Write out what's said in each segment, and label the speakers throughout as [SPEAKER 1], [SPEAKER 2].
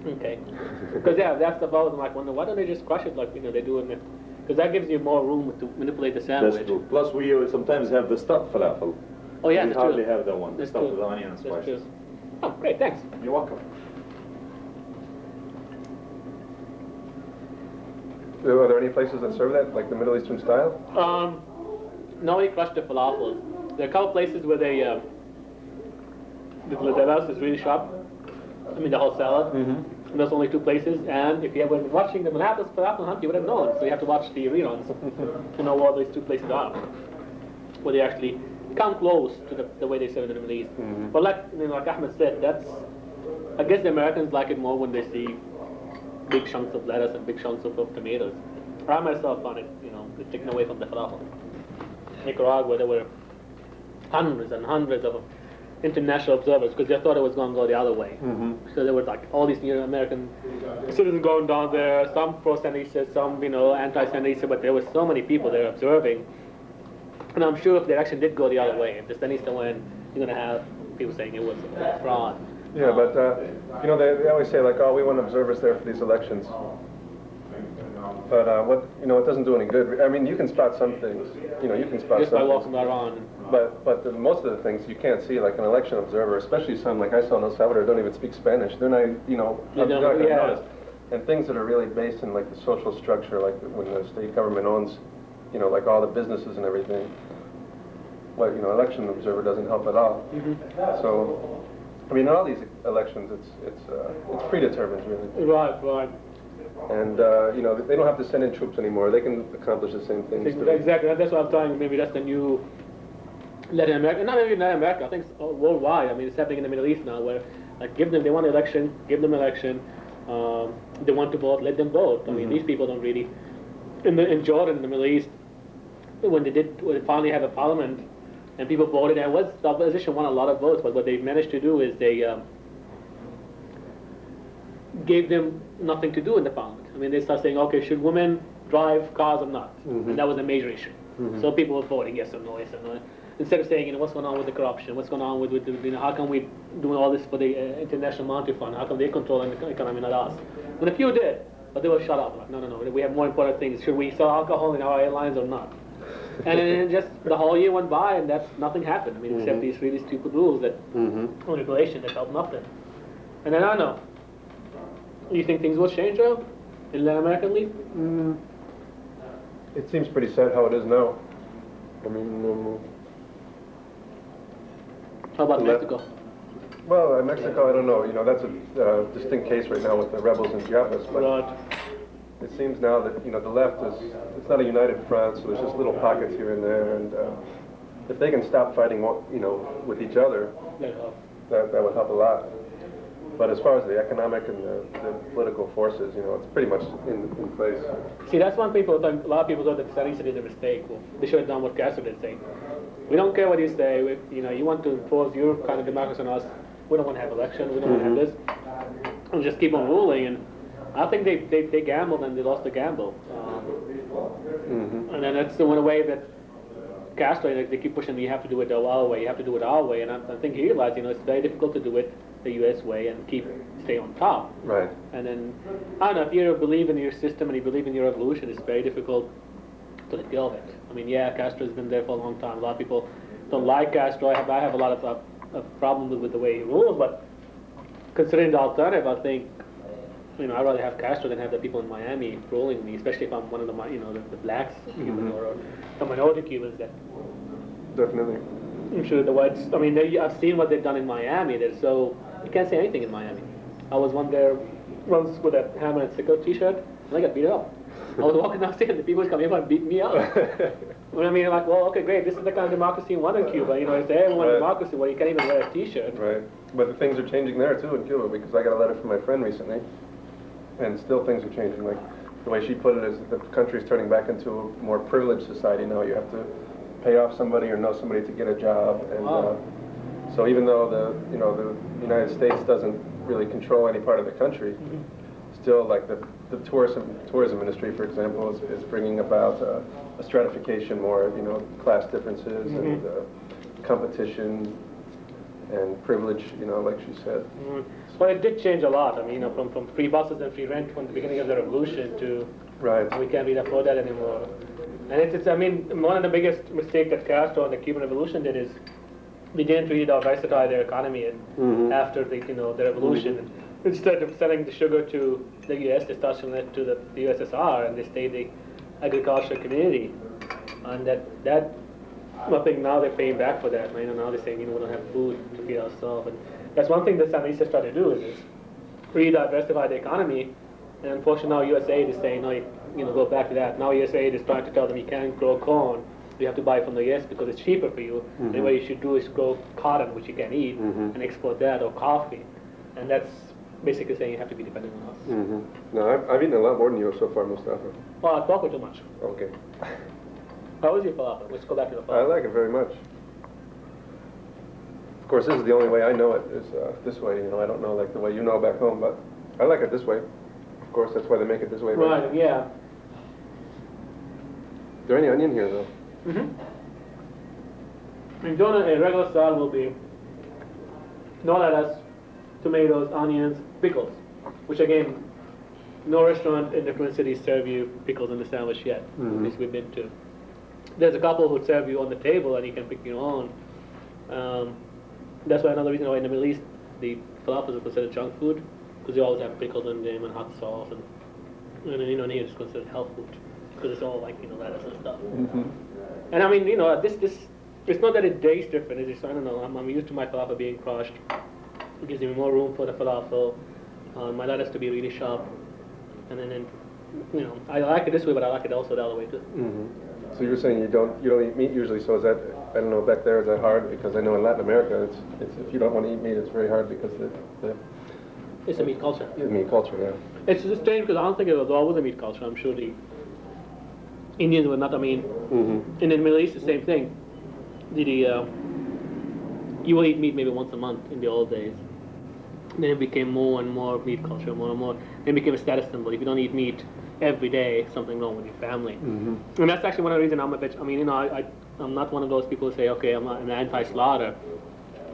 [SPEAKER 1] Okay. Because yeah, that's the problem. I'm like, wonder why don't they just crush it like they do in it? Because that gives you more room to manipulate the sandwich.
[SPEAKER 2] That's true. Plus, we sometimes have the stuffed falafel.
[SPEAKER 1] Oh yeah,
[SPEAKER 2] we
[SPEAKER 1] that's
[SPEAKER 2] hardly
[SPEAKER 1] true.
[SPEAKER 2] have that one. The
[SPEAKER 1] That's
[SPEAKER 2] stuffed
[SPEAKER 1] true.
[SPEAKER 2] with onion and
[SPEAKER 1] That's
[SPEAKER 2] spices.
[SPEAKER 1] true. Oh, great, thanks.
[SPEAKER 2] You're welcome.
[SPEAKER 3] Are there any places that serve that, like the Middle Eastern style?
[SPEAKER 1] Nobody crushed the falafel. There are a couple places where they the lettuce is really sharp. I mean the whole salad.
[SPEAKER 3] Mm-hmm.
[SPEAKER 1] And there's only 2 places. And if you had been watching the Minneapolis falafel hunt, you would have known. So you have to watch the reruns to know what these 2 places are, where they actually come close to the way they serve it in the Middle East.
[SPEAKER 3] Mm-hmm.
[SPEAKER 1] But like Ahmed said, I guess the Americans like it more when they see big chunks of lettuce and big chunks of tomatoes. I myself found it, it's taken away from the falafel. Nicaragua, there were hundreds and hundreds of international observers because they thought it was going to go the other way.
[SPEAKER 3] Mm-hmm.
[SPEAKER 1] So there were like all these new American citizens going down there, some pro-Sandinistas, some anti-Sandinista, but there were so many people there observing. And I'm sure if the election did go the other way, if the Sandinista win, you're going to have people saying it was a fraud.
[SPEAKER 3] Yeah, but they always say like, oh, we want observers there for these elections. But it doesn't do any good. I mean, you can spot some things. You can spot
[SPEAKER 1] just
[SPEAKER 3] some
[SPEAKER 1] by
[SPEAKER 3] things.
[SPEAKER 1] walking around.
[SPEAKER 3] But most of the things you can't see, like an election observer, especially some like I saw in El Salvador, don't even speak Spanish. They're not, they're not gonna notice. And things that are really based in like the social structure, like when the state government owns, like all the businesses and everything. Well, election observer doesn't help at all.
[SPEAKER 1] Mm-hmm.
[SPEAKER 3] So, I mean, in all these elections, it's predetermined, really.
[SPEAKER 1] Right.
[SPEAKER 3] And they don't have to send in troops anymore. They can accomplish the same things.
[SPEAKER 1] Exactly. That's what I'm telling. Maybe that's the new Latin America. Not even Latin America. I think it's worldwide. I mean, it's happening in the Middle East now, where like they want election, give them election. They want to vote, let them vote. I mean, these people don't really. In Jordan, in the Middle East, when they finally have a parliament, and people voted, and the opposition won a lot of votes. But what they managed to do is they gave them nothing to do in the parliament. I mean, they start saying, okay, should women drive cars or not?
[SPEAKER 3] Mm-hmm.
[SPEAKER 1] And that was a major issue.
[SPEAKER 3] Mm-hmm.
[SPEAKER 1] So people were voting yes or no, yes or no. Instead of saying, what's going on with the corruption? What's going on with how come we doing all this for the International Monetary Fund? How come they controlling the economy, not us? And a few did, but they were shut up. Like, no, we have more important things. Should we sell alcohol in our airlines or not? And then just the whole year went by, and nothing happened. I mean, except these really stupid rules that regulation that helped nothing. And then I don't know. You think things will change though in Latin American League?
[SPEAKER 3] It seems pretty sad how it is now. I mean,
[SPEAKER 1] How about Mexico?
[SPEAKER 3] Well, Mexico, I don't know. That's a distinct case right now with the rebels in Chiapas. But
[SPEAKER 1] Right.
[SPEAKER 3] it seems now that the left it's not a united front, so there's just little pockets here and there. And if they can stop fighting, with each other, that would help a lot. But as far as the economic and the political forces, it's pretty much in place.
[SPEAKER 1] See, that's one people think. A lot of people thought that Sandinista did a mistake. Well, they should have done what Castro did, saying, "We don't care what you say. You want to impose your kind of democracy on us. We don't want to have elections. We don't want to have this, and just keep on ruling." And I think they gambled and they lost the gamble. And then that's the one way that Castro, they keep pushing. You have to do it our way. You have to do it our way. And I think he realized, it's very difficult to do it the U.S. way and stay on top.
[SPEAKER 3] Right.
[SPEAKER 1] And then, I don't know, if you believe in your system and you believe in your revolution, it's very difficult to let go of it. I mean, yeah, Castro's been there for a long time. A lot of people don't like Castro. I have a lot of problems with the way he rules, but considering the alternative, I think, I'd rather have Castro than have the people in Miami ruling me, especially if I'm one of the blacks Cubans or the minority Cubans that.
[SPEAKER 3] Definitely.
[SPEAKER 1] I'm sure the whites, I've seen what they've done in Miami. You can't say anything in Miami. I was there once with a hammer and sickle t-shirt, and I got beat up. I was walking downstairs, and the people would come in and beat me up. Like, well, okay, great, this is the kind of democracy you want in Cuba. It's everyone democracy where you can't even wear a t-shirt.
[SPEAKER 3] Right. But the things are changing there, too, in Cuba, because I got a letter from my friend recently, and still things are changing. Like, the way she put it is that the country's turning back into a more privileged society now. You have to pay off somebody or know somebody to get a job, and so even though the United States doesn't really control any part of the country, still like the tourism industry, for example, is bringing about a stratification, more class differences and competition. and privilege, like she said.
[SPEAKER 1] Well, it did change a lot. I mean, from free buses and free rent from the beginning of the revolution to
[SPEAKER 3] Right.
[SPEAKER 1] we can't really afford that anymore. And I mean, one of the biggest mistakes that Castro and the Cuban Revolution did is they didn't really diversify their economy after the revolution. Instead of selling the sugar to the U.S., they started selling it to the USSR, and they stayed the agricultural community. And that I think now they're paying back for that. Now they're saying we don't have food to feed ourselves, and that's one thing the Sandinistas try to do is really diversify the economy. And unfortunately now USAID is saying no, go back to that. Now USAID is trying to tell them you can't grow corn. You have to buy from the US because it's cheaper for you. And what you should do is grow cotton, which you can eat, and export that, or coffee. And that's basically saying you have to be dependent on us.
[SPEAKER 3] No, I've eaten a lot more than you so far, Mustafa.
[SPEAKER 1] Well, I talk too much.
[SPEAKER 3] Okay.
[SPEAKER 1] How is your falafel? Let's go back to the
[SPEAKER 3] I
[SPEAKER 1] falafel.
[SPEAKER 3] like it very much. Of course, this is the only way I know it, is this way. I don't know like the way you know back home, but I like it this way. Of course, that's why they make it this way.
[SPEAKER 1] Right, yeah.
[SPEAKER 3] Is there any onion here, though?
[SPEAKER 1] In Jonah, a regular salad will be no lettuce, tomatoes, onions, pickles, which again, no restaurant in the Twin Cities serve you pickles in the sandwich yet, at least we've been to. There's a couple who serve you on the table and you can pick your own. That's why another reason why in the Middle East the falafels are considered junk food, because they always have pickles in them and hot sauce, and then here it's considered health food because it's all like lettuce and stuff. And I mean this it's not that it tastes different. It's just I don't know. I'm used to my falafel being crushed. It gives me more room for the falafel. My lettuce to be really sharp, and then I like it this way, but I like it also the other way too.
[SPEAKER 3] So you're saying you don't eat meat usually? So is that, I don't know, back there is that hard? Because I know in Latin America, it's if you don't want to eat meat, it's very hard because
[SPEAKER 1] It's a meat culture.
[SPEAKER 3] the meat culture. Yeah.
[SPEAKER 1] It's just strange because I don't think it was always a meat culture. I'm sure the Indians were not. I mean, in the Middle East, the same thing. You will eat meat maybe once a month in the old days. Then it became more and more meat culture, more and more. Then it became a status symbol. If you don't eat meat every day, something wrong with your family. And that's actually one of the reasons I'm a bit. I mean, I'm not one of those people who say, okay, I'm an anti-slaughter.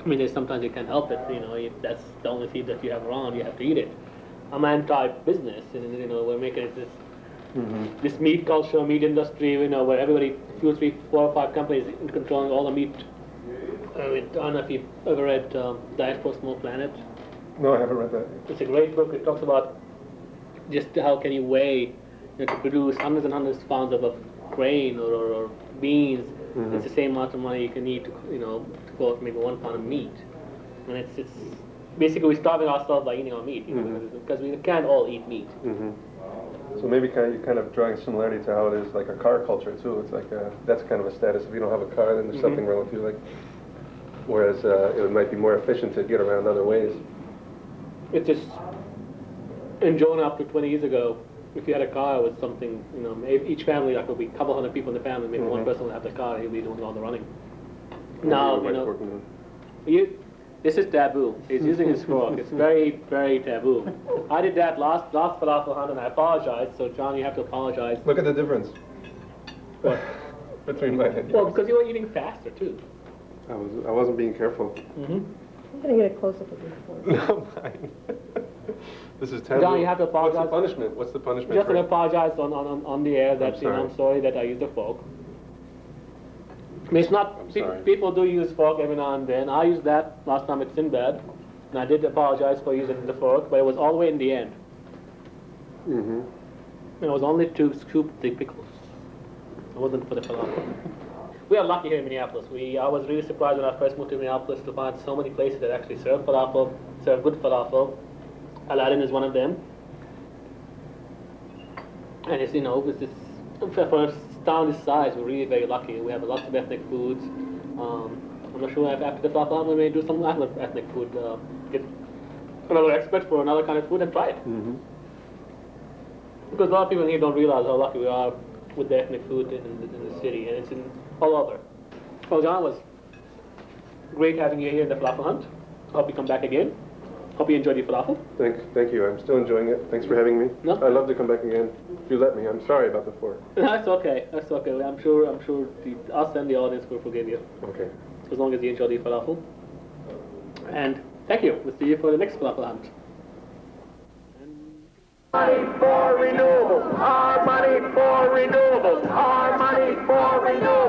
[SPEAKER 1] I mean, there's sometimes you can't help it. If that's the only food that you have around, you have to eat it. I'm anti-business, and we're making it this meat culture, meat industry, where everybody, 2 or 3, 4 or 5 companies controlling all the meat. I don't know if you've ever read Diet for a Small Planet.
[SPEAKER 3] No, I haven't read that.
[SPEAKER 1] It's a great book. It talks about just how can you weigh, to produce hundreds and hundreds of pounds of grain or beans. It's the same amount of money you can eat to cook maybe 1 pound of meat. And it's basically we're starving ourselves by eating our meat because we can't all eat meat.
[SPEAKER 3] So maybe you're kind of drawing similarity to how it is like a car culture too. It's like that's kind of a status. If you don't have a car, then there's something wrong with you. Like, whereas it might be more efficient to get around other ways.
[SPEAKER 1] It's just in Jonah up to 20 years ago, if you had a car, it was something. Each family, like, would be a couple hundred people in the family. Maybe one person would have the car, and he'll be doing all the running. Now, this is taboo. He's using his fork. It's very, very taboo. I did that last falafel hunt, and I apologize. So, John, you have to apologize.
[SPEAKER 3] Look at the difference.
[SPEAKER 1] What?
[SPEAKER 3] Between mine and yours.
[SPEAKER 1] Well, because you were eating faster too.
[SPEAKER 3] I wasn't being careful.
[SPEAKER 4] I'm going to get a close-up of your fork.
[SPEAKER 3] No, mine. This is taboo.
[SPEAKER 1] John, you have to apologize.
[SPEAKER 3] What's the punishment?
[SPEAKER 1] Just to apologize on the air that I'm sorry that I used the fork. I mean, it's not. People do use fork every now and then. I used that last time at Sinbad, and I did apologize for using the fork, but it was all the way in the end. And it was only to scoop the pickles. It wasn't for the falafel. We are lucky here in Minneapolis. I was really surprised when I first moved to Minneapolis to find so many places that actually serve falafel, serve good falafel. Aladdin is one of them. And it's, it's just, for a town this size, we're really very lucky. We have lots of ethnic foods. I'm not sure if after the falafel we may do some other ethnic food. Get another expert for another kind of food and try it. Because a lot of people here don't realize how lucky we are with the ethnic food in the city, and it's in all over. Well, John, it was great having you here in the falafel hunt. Hope you come back again. Hope you enjoyed your falafel.
[SPEAKER 3] Thank you. I'm still enjoying it. Thanks for having me.
[SPEAKER 1] No?
[SPEAKER 3] I'd love to come back again if you let me. I'm sorry about the fork.
[SPEAKER 1] That's okay. That's okay. I'm sure us and the audience will forgive you.
[SPEAKER 3] Okay.
[SPEAKER 1] As long as you enjoy the falafel. And thank you. We'll see you for the next falafel hunt.
[SPEAKER 5] Money for renewables, our money for renewables, our money for renewables.